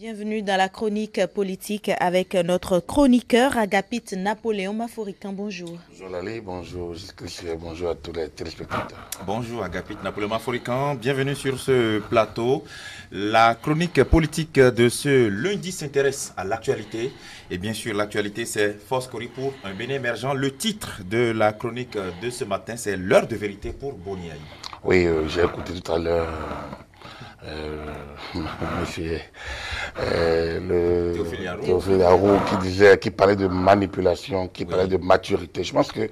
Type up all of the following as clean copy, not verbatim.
Bienvenue dans la chronique politique avec notre chroniqueur Agapit Napoléon Maforican. Bonjour. Bonjour Lali, bonjour Christian, bonjour à tous les téléspectateurs. Bonjour Agapit Napoléon Maforican, bienvenue sur ce plateau. La chronique politique de ce lundi s'intéresse à l'actualité. Et bien sûr, l'actualité, c'est Force Cori pour un Bénin émergent. Le titre de la chronique de ce matin, c'est l'heure de vérité pour Boni Yayi. Oui, j'ai écouté tout à l'heure monsieur Théophile Yarou qui parlait de manipulation, qui parlait de maturité. Je pense que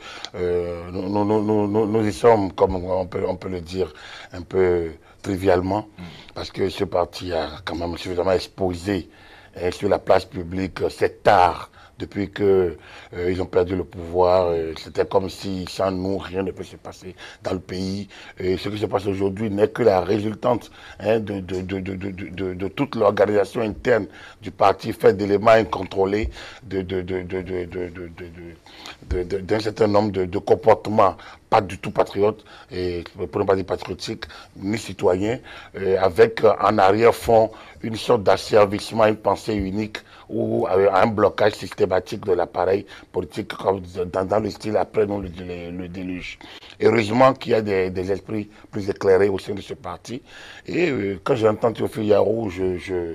nous y sommes, comme on peut le dire, un peu trivialement, parce que ce parti a quand même suffisamment exposé sur la place publique cet art. Depuis qu'ils ont perdu le pouvoir, c'était comme si sans nous, rien ne peut se passer dans le pays. Et ce qui se passe aujourd'hui n'est que la résultante de toute l'organisation interne du parti, faite d'éléments incontrôlés, d'un certain nombre de comportements pas du tout patriotes, et pour ne pas dire patriotiques, ni citoyens, avec en arrière-fond une sorte d'asservissement, une pensée unique, ou un blocage systématique de l'appareil politique comme dans le style après nous le déluge. Heureusement qu'il y a des esprits plus éclairés au sein de ce parti. Et quand j'entends Théophile Yarou, je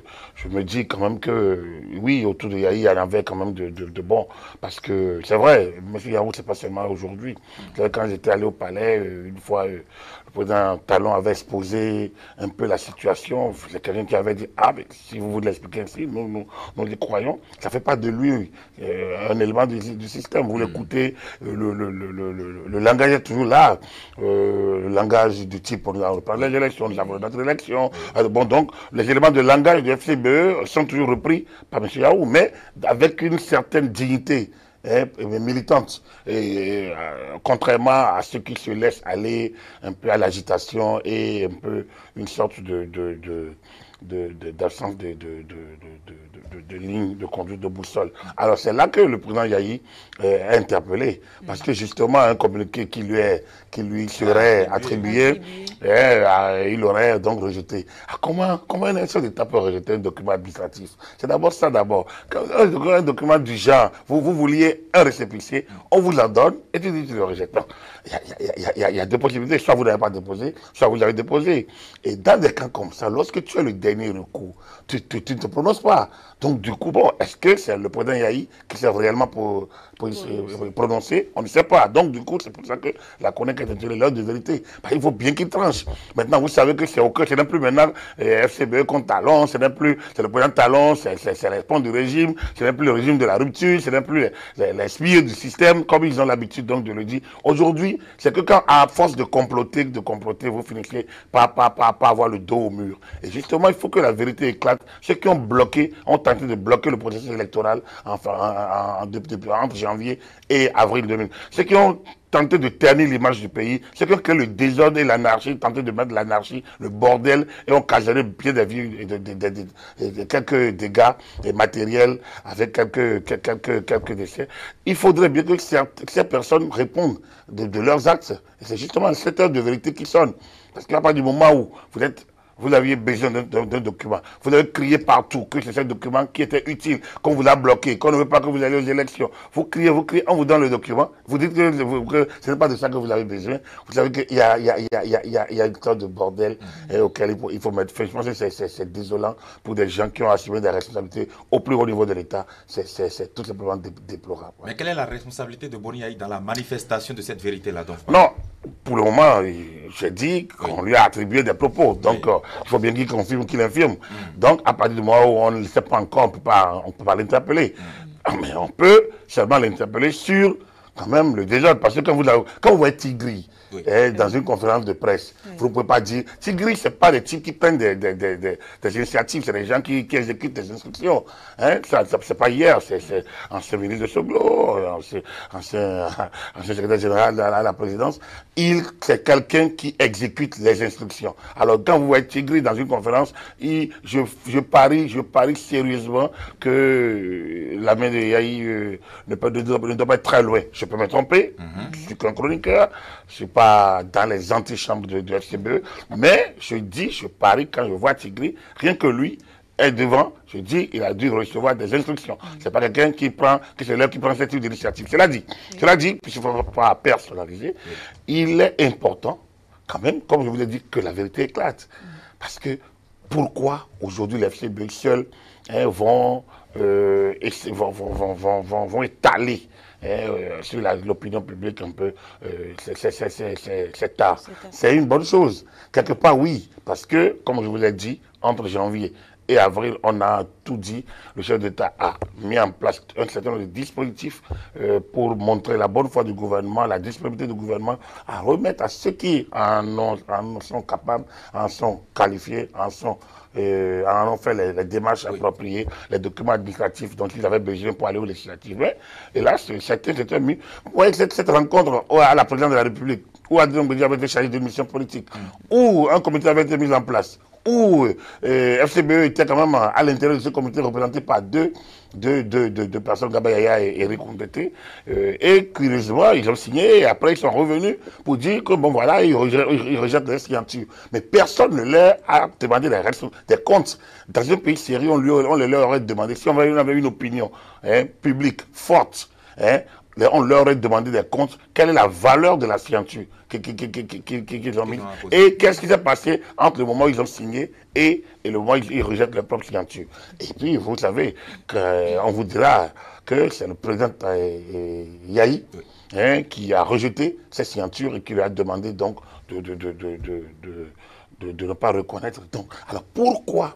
me dis quand même que oui, autour de Yayi, il y en avait quand même de bon. Parce que c'est vrai, M. Yarou, c'est pas seulement aujourd'hui. Quand j'étais allé au palais, une fois, le président Talon avait exposé un peu la situation. C'est quelqu'un qui avait dit, ah, mais si vous voulez l'expliquer ainsi, nous les croyons. Ça ne fait pas de lui un élément du système. Vous l'écoutez, le langage est toujours là. Le langage du type, on a parlé des élections, nous avons notre élection. Bon, donc, les éléments de langage du FCBE sont toujours repris par M. Yarou, mais avec une certaine dignité militante, contrairement à ceux qui se laissent aller un peu à l'agitation et un peu une sorte d'absence de ligne de conduite de boussole. Alors c'est là que le président Yayi est interpellé, parce que justement un communiqué qui lui serait attribué, il aurait donc rejeté. Comment un chef d'État peut rejeter un document administratif? C'est d'abord ça d'abord. Un document du genre, vous vouliez un récépissé, on vous en donne et tu dis que tu le rejettes. Non. Il y a deux possibilités, soit vous n'avez pas déposé, soit vous l'avez déposé. Et dans des cas comme ça, lorsque tu as le dernier recours, tu ne te prononces pas. Donc du coup, bon, est-ce que c'est le président Yayi qui s'est réellement pour se prononcer? On ne sait pas. Donc du coup, c'est pour ça que la chronique est intitulée l'heure de vérité. Il faut bien qu'il tranche. Maintenant, vous savez que c'est au cœur, ce n'est plus maintenant FCBE contre Talon, ce n'est plus, c'est le président Talon, c'est le du régime, ce n'est plus le régime de la rupture, ce n'est plus les sbires du système, comme ils ont l'habitude donc de le dire. Aujourd'hui, c'est que quand, à force de comploter, vous finissez par avoir le dos au mur. Et justement, il faut que la vérité éclate. Ceux qui ont bloqué, ont tenté de bloquer le processus électoral entre janvier et avril 2000. Ceux qui ont tenté de ternir l'image du pays, ceux qui ont créé le désordre et l'anarchie, tenté de mettre l'anarchie, le bordel, et ont occasionné bien des vies et quelques dégâts matériels avec quelques décès. Il faudrait bien que ces personnes répondent de leurs actes. Et c'est justement cette heure de vérité qui sonne. Parce qu'à partir du moment où vous aviez besoin d'un document. Vous avez crié partout que c'est ce document qui était utile, qu'on vous l'a bloqué, qu'on ne veut pas que vous alliez aux élections. Vous criez, on vous donne le document. Vous dites que ce n'est pas de ça que vous avez besoin. Vous savez qu'il y a une sorte de bordel auquel il faut mettre fin. Je pense que c'est désolant pour des gens qui ont assumé des responsabilités au plus haut niveau de l'État. C'est tout simplement déplorable. Mais quelle est la responsabilité de Boni Yayi dans la manifestation de cette vérité-là? Non, pour le moment, j'ai dit qu'on lui a attribué des propos. Donc, il faut bien qu'il confirme qu'il infirme. Donc, à partir du moment où on ne le sait pas encore, on ne peut pas l'interpeller. Mais on peut seulement l'interpeller sur, quand même, le désordre. Parce que quand vous voyez Tigri, dans une conférence de presse, vous ne pouvez pas dire... Tigri, ce n'est pas des types qui prennent des initiatives, c'est des gens qui exécutent des instructions. Ça c'est pas hier, c'est ancien ministre de Soglo, ancien secrétaire général à la présidence. C'est quelqu'un qui exécute les instructions. Alors, quand vous voyez Tigri dans une conférence, je parie sérieusement que la main de Yayi ne doit pas être très loin. Je peux me tromper, je suis qu'un chroniqueur, je ne suis pas dans les antichambres de FCBE, mais je parie quand je vois Tigri, rien que lui, est devant, je dis, il a dû recevoir des instructions. C'est pas quelqu'un qui prend cette type d'initiative. Cela dit, puisqu'il ne faut pas personnaliser, il est important, quand même, comme je vous l'ai dit, que la vérité éclate. Parce que pourquoi aujourd'hui les FCB seuls vont étaler sur l'opinion publique un peu cet art. C'est une bonne chose. Quelque part, oui, parce que, comme je vous l'ai dit, entre janvier et avril, on a tout dit. Le chef d'État a mis en place un certain nombre de dispositifs pour montrer la bonne foi du gouvernement, la disponibilité du gouvernement à remettre à ceux qui en sont capables, en sont qualifiés, en ont fait les démarches appropriées, les documents administratifs dont ils avaient besoin pour aller aux législatives. Et là, c'était mis. Vous voyez, cette rencontre à la présidence de la République, où Adrien Bédié avait été chargé d'une mission politique, où un comité avait été mis en place, où FCBE était quand même à l'intérieur de ce comité représenté par deux personnes, Gabayaya et Eric Ondete, et curieusement, ils ont signé, et après ils sont revenus pour dire que bon voilà, ils rejettent les signatures. Mais personne ne leur a demandé des comptes. Dans un pays sérieux, on leur aurait demandé, si on avait une opinion publique forte, on leur aurait demandé des comptes, quelle est la valeur de la signature qu'ils ont mis, et qu'est-ce qui s'est passé entre le moment où ils ont signé et le moment où ils rejettent leur propre signature. Et puis, vous savez, on vous dira que c'est le président Yahi qui a rejeté ces signatures et qui lui a demandé donc de ne pas reconnaître. Donc, alors pourquoi?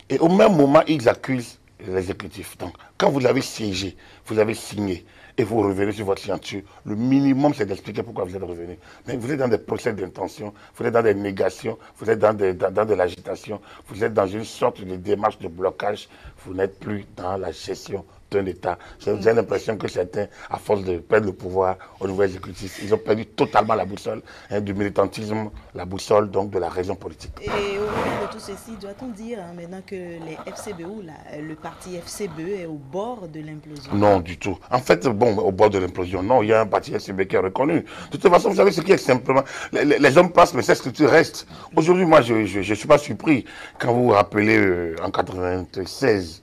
Et au même moment, ils accusent l'exécutif. Donc, quand vous avez siégé, vous avez signé, et vous revenez sur votre signature, le minimum, c'est d'expliquer pourquoi vous êtes revenu. Mais vous êtes dans des procès d'intention, vous êtes dans des négations, vous êtes dans de l'agitation, vous êtes dans une sorte de démarche de blocage, vous n'êtes plus dans la gestion d'un État. J'ai l'impression que certains, à force de perdre le pouvoir au niveau exécutif, ils ont perdu totalement la boussole du militantisme, la boussole donc de la raison politique. Et au vu de tout ceci, doit-on dire maintenant que les FCBE, le parti FCBE est au bord de l'implosion? Non, du tout. En fait, bon, au bord de l'implosion, non, il y a un parti FCBE qui est reconnu. De toute façon, vous savez ce qui est simplement... Les hommes passent, mais cette structure reste. Aujourd'hui, moi, je ne suis pas surpris. Quand vous vous rappelez, en 1996,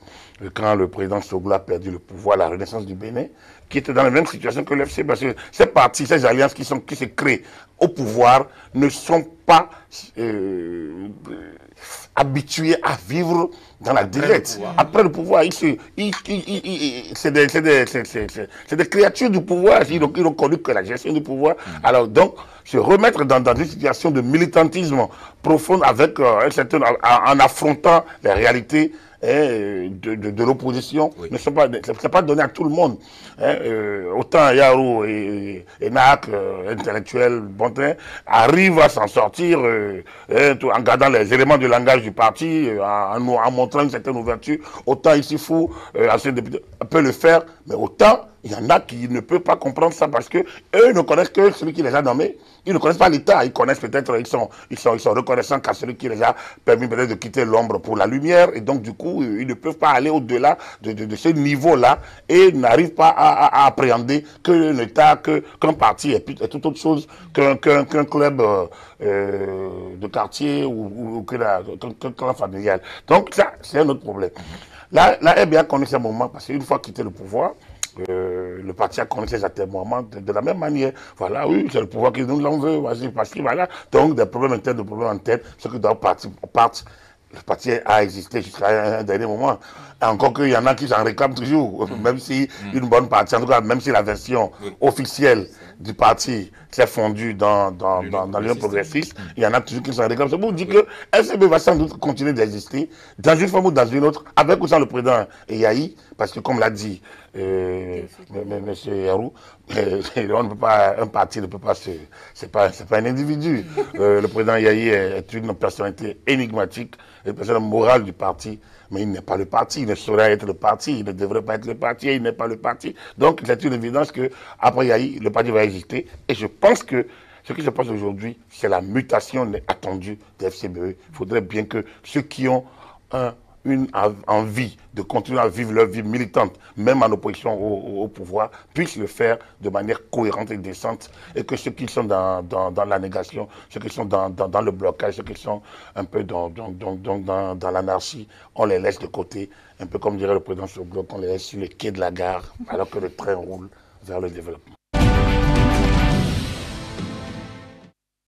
quand le président Soglo a perdu le pouvoir, la Renaissance du Bénin, qui était dans la même situation que l'FC, parce que ces partis, ces alliances qui se créent au pouvoir ne sont pas habitués à vivre dans la directe. Après le pouvoir, c'est des créatures du pouvoir, ils n'ont connu que la gestion du pouvoir. Alors donc, se remettre dans une situation de militantisme profond avec en affrontant les réalités de l'opposition, ne sont pas, c'est pas donné à tout le monde. Autant Yarou et Nak, intellectuels, Bontin, arrivent à s'en sortir en gardant les éléments du langage du parti, en montrant une certaine ouverture. Autant ici fou, ancien député, peut le faire, mais autant il y en a qui ne peuvent pas comprendre ça parce que eux ne connaissent que celui qui les a nommés. Ils ne connaissent pas l'État. Ils connaissent peut-être, ils sont reconnaissants qu'à celui qui les a permis peut-être de quitter l'ombre pour la lumière. Et donc, du coup, ils ne peuvent pas aller au-delà de ce niveau-là et n'arrivent pas à appréhender que l'État, qu'un parti est tout autre chose qu'un club de quartier ou qu'un clan familial. Donc, ça, c'est un autre problème. Là, RBA connaît ce moment parce qu'une fois quitté le pouvoir, le parti a connu ses atermoiements de la même manière. Voilà, oui, c'est le pouvoir qui nous en veut, vas-y, parce que voilà. Donc, des problèmes internes, des problèmes en tête, ceux qui doivent partir, le parti a existé jusqu'à un dernier moment. Et encore qu'il y en a qui s'en réclament toujours, même si une bonne partie, en tout cas, même si la version officielle du parti s'est fondue dans l'Union progressiste, il y en a toujours qui s'en réclament. C'est pour dire que SCB va sans doute continuer d'exister, dans une forme ou dans une autre, avec ou sans le président Yahi, parce que comme l'a dit M. Yarou, on ne peut pas, un parti ne peut pas c'est pas un individu. Le président Yahi est une personnalité énigmatique, une personnalité morale du parti, mais il n'est pas le parti, il ne saurait être le parti, il ne devrait pas être le parti, il n'est pas le parti. Donc c'est une évidence qu'après Yahi, le parti va exister. Et je pense que ce qui se passe aujourd'hui, c'est la mutation attendue des FCBE. Il faudrait bien que ceux qui ont une envie de continuer à vivre leur vie militante, même en opposition au pouvoir, puissent le faire de manière cohérente et décente, et que ceux qui sont dans la négation, ceux qui sont dans le blocage, ceux qui sont un peu dans l'anarchie, on les laisse de côté, un peu comme dirait le président Soglo, on les laisse sur le quai de la gare, alors que le train roule vers le développement.